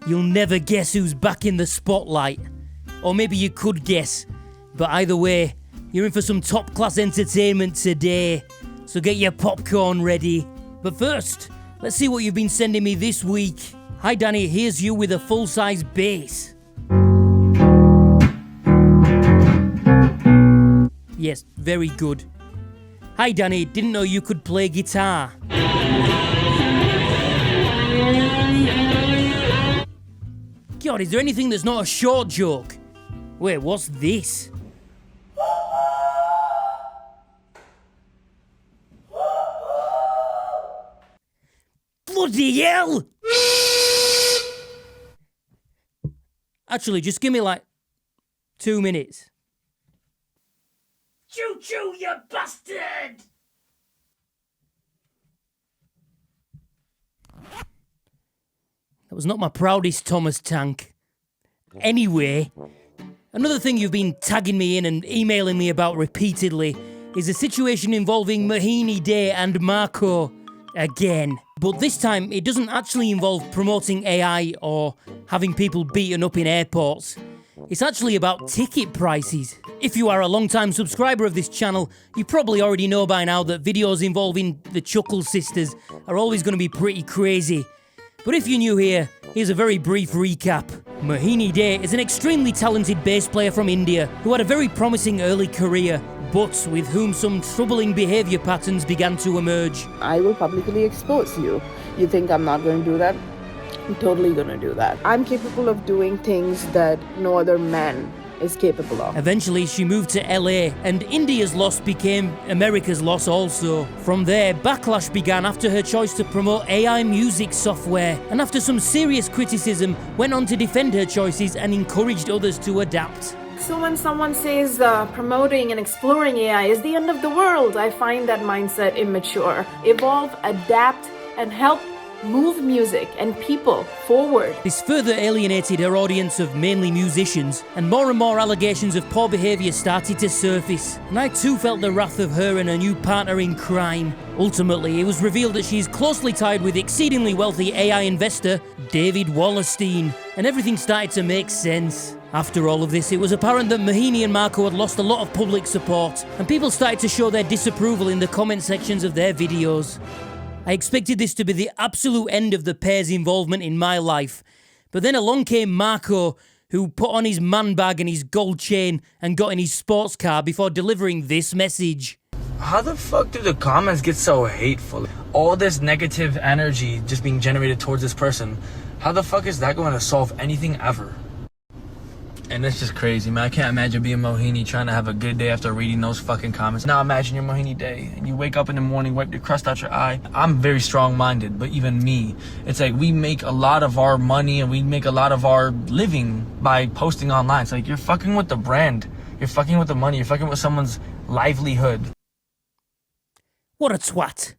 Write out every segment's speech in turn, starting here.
You'll never guess who's back in the spotlight. Or maybe you could guess. But either way, you're in for some top-class entertainment today. So get your popcorn ready. But first, let's see what you've been sending me this week. Hi Danny, here's you with a full-size bass. Yes, very good. Hi Danny, didn't know you could play guitar. God, is there anything that's not a short joke? Wait, what's this? Bloody hell! Actually, just give me like 2 minutes. Choo-choo, you bastard! That was not my proudest Thomas Tank. Anyway, another thing you've been tagging me in and emailing me about repeatedly is a situation involving Mohini Day and Marco again. But this time, it doesn't actually involve promoting AI or having people beaten up in airports. It's actually about ticket prices. If you are a long-time subscriber of this channel, you probably already know by now that videos involving the Chuckle sisters are always going to be pretty crazy. But if you're new here, here's a very brief recap. Mohini Day is an extremely talented bass player from India who had a very promising early career, but with whom some troubling behaviour patterns began to emerge. I will publicly expose you. You think I'm not going to do that? I'm totally going to do that. I'm capable of doing things that no other man is capable of. Eventually, she moved to LA, and India's loss became America's loss also. From there, backlash began after her choice to promote AI music software, and after some serious criticism, went on to defend her choices and encouraged others to adapt. So when someone says promoting and exploring AI is the end of the world, I find that mindset immature. Evolve, adapt, and help move music and people forward. This further alienated her audience of mainly musicians, and more allegations of poor behaviour started to surface. And I too felt the wrath of her and her new partner in crime. Ultimately, it was revealed that she is closely tied with exceedingly wealthy AI investor David Wallerstein, and everything started to make sense. After all of this, it was apparent that Mohini and Marco had lost a lot of public support, and people started to show their disapproval in the comment sections of their videos. I expected this to be the absolute end of the pair's involvement in my life, but then along came Marco, who put on his man bag and his gold chain and got in his sports car before delivering this message. How the fuck do the comments get so hateful? All this negative energy just being generated towards this person. How the fuck is that going to solve anything ever? And it's just crazy, man. I can't imagine being Mohini trying to have a good day after reading those fucking comments. Now imagine your Mohini day and you wake up in the morning, wipe the crust out your eye. I'm very strong-minded, but even me, it's like we make a lot of our money and we make a lot of our living by posting online. It's like you're fucking with the brand. You're fucking with the money. You're fucking with someone's livelihood. What a twat.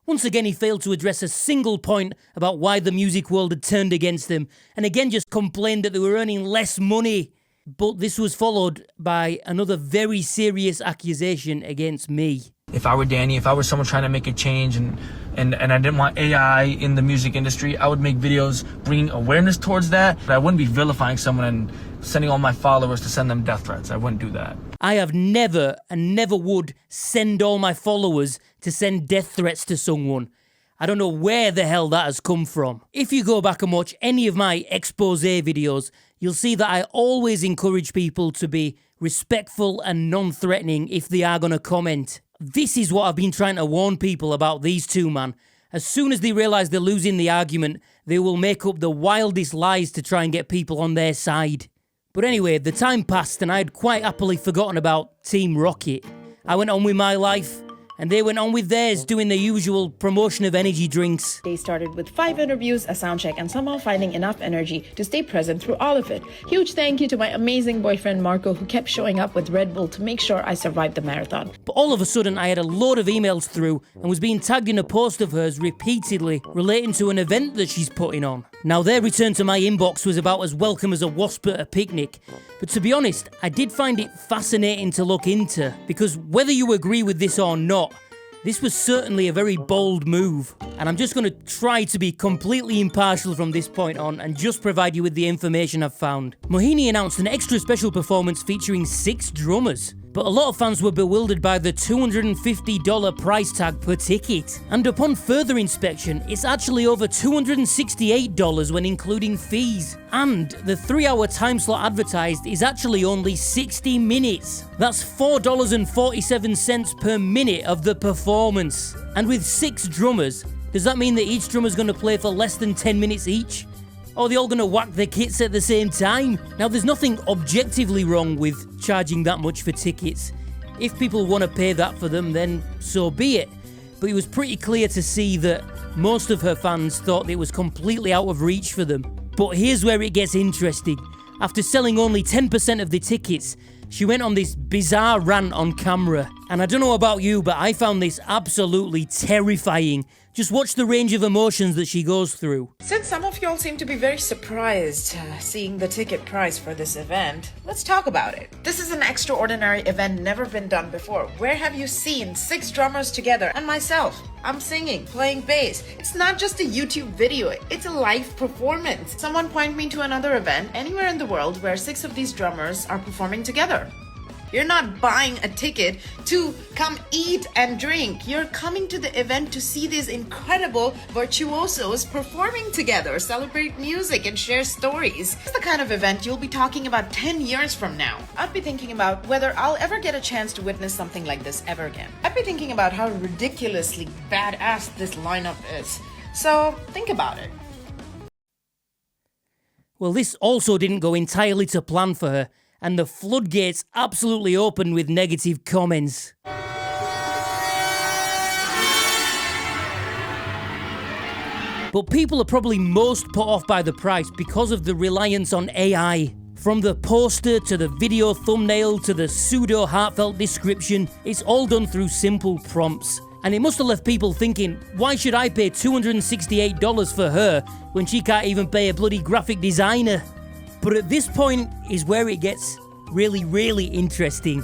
Once again, he failed to address a single point about why the music world had turned against them, and again just complained that they were earning less money. But this was followed by another very serious accusation against me. If I were Danny, if I were someone trying to make a change and I didn't want AI in the music industry, I would make videos bringing awareness towards that. But I wouldn't be vilifying someone and sending all my followers to send them death threats. I wouldn't do that. I have never and never would send all my followers to send death threats to someone. I don't know where the hell that has come from. If you go back and watch any of my expose videos, you'll see that I always encourage people to be respectful and non-threatening if they are going to comment. This is what I've been trying to warn people about these two, man. As soon as they realise they're losing the argument, they will make up the wildest lies to try and get people on their side. But anyway, the time passed and I had quite happily forgotten about Team Rocket. I went on with my life, and they went on with theirs, doing the usual promotion of energy drinks. They started with 5 interviews, a sound check, and somehow finding enough energy to stay present through all of it. Huge thank you to my amazing boyfriend Marco, who kept showing up with Red Bull to make sure I survived the marathon. But all of a sudden, I had a load of emails through and was being tagged in a post of hers repeatedly relating to an event that she's putting on. Now, their return to my inbox was about as welcome as a wasp at a picnic. But to be honest, I did find it fascinating to look into, because whether you agree with this or not, This was certainly a very bold move, and I'm just going to try to be completely impartial from this point on and just provide you with the information I've found. Mohini announced an extra special performance featuring 6 drummers, but a lot of fans were bewildered by the $250 price tag per ticket. And upon further inspection, it's actually over $268 when including fees. And the 3-hour time slot advertised is actually only 60 minutes. That's $4.47 per minute of the performance. And with 6 drummers, does that mean that each drummer's going to play for less than 10 minutes each? Or are they all going to whack their kits at the same time? Now, there's nothing objectively wrong with charging that much for tickets. If people want to pay that for them, then so be it. But it was pretty clear to see that most of her fans thought it was completely out of reach for them. But here's where it gets interesting. After selling only 10% of the tickets, she went on this bizarre rant on camera. And I don't know about you, but I found this absolutely terrifying. Just watch the range of emotions that she goes through. Since some of y'all seem to be very surprised seeing the ticket price for this event, let's talk about it. This is an extraordinary event never been done before. Where have you seen 6 drummers together and myself? I'm singing, playing bass. It's not just a YouTube video, it's a live performance. Someone point me to another event anywhere in the world where 6 of these drummers are performing together. You're not buying a ticket to come eat and drink. You're coming to the event to see these incredible virtuosos performing together, celebrate music, and share stories. This is the kind of event you'll be talking about 10 years from now. I'd be thinking about whether I'll ever get a chance to witness something like this ever again. I'd be thinking about how ridiculously badass this lineup is. So think about it. Well, this also didn't go entirely to plan for her, and the floodgates absolutely opened with negative comments. But people are probably most put off by the price because of the reliance on AI. From the poster to the video thumbnail to the pseudo heartfelt description, it's all done through simple prompts. And it must have left people thinking, why should I pay $268 for her when she can't even pay a bloody graphic designer? But at this point is where it gets really, really interesting.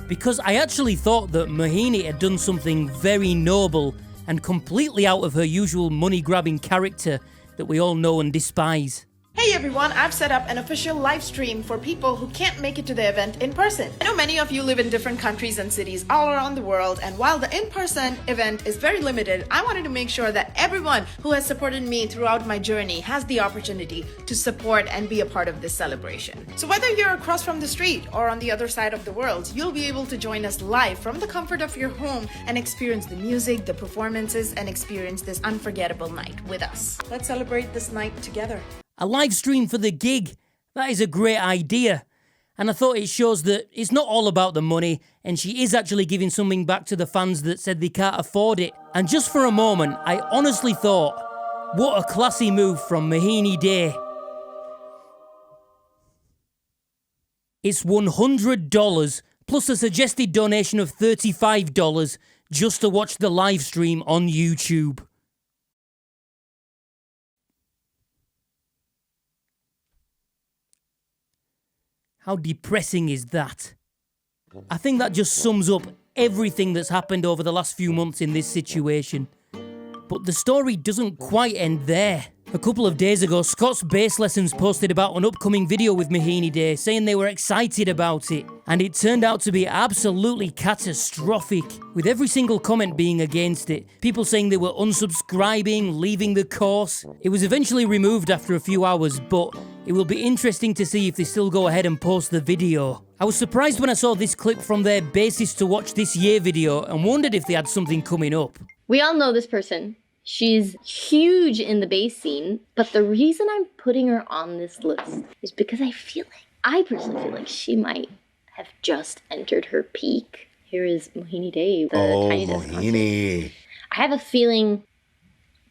Because I actually thought that Mohini had done something very noble and completely out of her usual money-grabbing character that we all know and despise. Hey everyone, I've set up an official live stream for people who can't make it to the event in person. I know many of you live in different countries and cities all around the world, and while the in-person event is very limited, I wanted to make sure that everyone who has supported me throughout my journey has the opportunity to support and be a part of this celebration. So whether you're across from the street or on the other side of the world, you'll be able to join us live from the comfort of your home and experience the music, the performances, and experience this unforgettable night with us. Let's celebrate this night together. A live stream for the gig, that is a great idea. And I thought it shows that it's not all about the money, and she is actually giving something back to the fans that said they can't afford it. And just for a moment, I honestly thought, what a classy move from Mohini Day. It's $100 plus a suggested donation of $35 just to watch the live stream on YouTube. How depressing is that? I think that just sums up everything that's happened over the last few months in this situation. But the story doesn't quite end there. A couple of days ago, Scott's Bass Lessons posted about an upcoming video with Mohini Day, saying they were excited about it. And it turned out to be absolutely catastrophic, with every single comment being against it. People saying they were unsubscribing, leaving the course. It was eventually removed after a few hours, but it will be interesting to see if they still go ahead and post the video. I was surprised when I saw this clip from their Bassist to Watch This Year video and wondered if they had something coming up. We all know this person. She's huge in the bass scene, but the reason I'm putting her on this list is because I personally feel like she might have just entered her peak. Here is Mohini Day, the Tiny Desk Mohini. concert. I have a feeling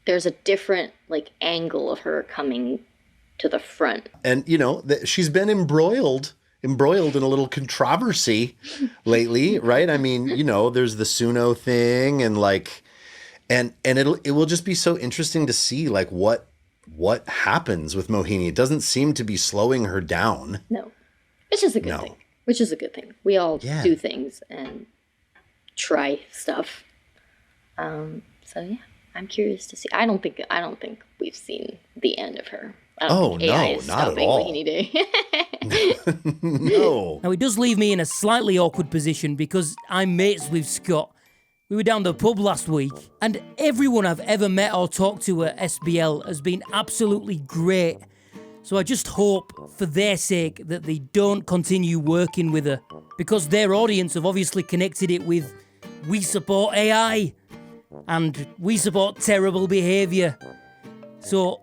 there's a different angle of her coming to the front. And she's been embroiled in a little controversy lately, right? I mean, there's the Suno thing and and it will just be so interesting to see what happens with Mohini. It doesn't seem to be slowing her down. No. It's just a good thing. Which is a good thing. We all do things and try stuff. So yeah, I'm curious to see. I don't think we've seen the end of her. I don't Oh, think AI no, is not at stopping all. Mohini Day. No. Now, it does leave me in a slightly awkward position because I'm mates with Scott. We were down the pub last week, and everyone I've ever met or talked to at SBL has been absolutely great. So I just hope, for their sake, that they don't continue working with her, because their audience have obviously connected it with "we support AI" and "we support terrible behaviour." So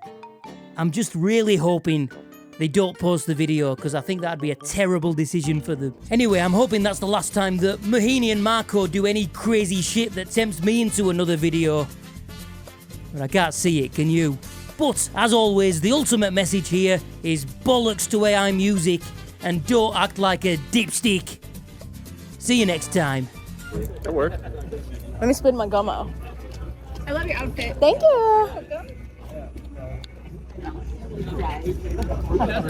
I'm just really hoping they don't post the video, because I think that'd be a terrible decision for them. Anyway, I'm hoping that's the last time that Mohini and Marco do any crazy shit that tempts me into another video. But I can't see it, can you? But, as always, the ultimate message here is bollocks to AI music and don't act like a dipstick. See you next time. That worked. Let me spit my gum out. I love your outfit. Thank you.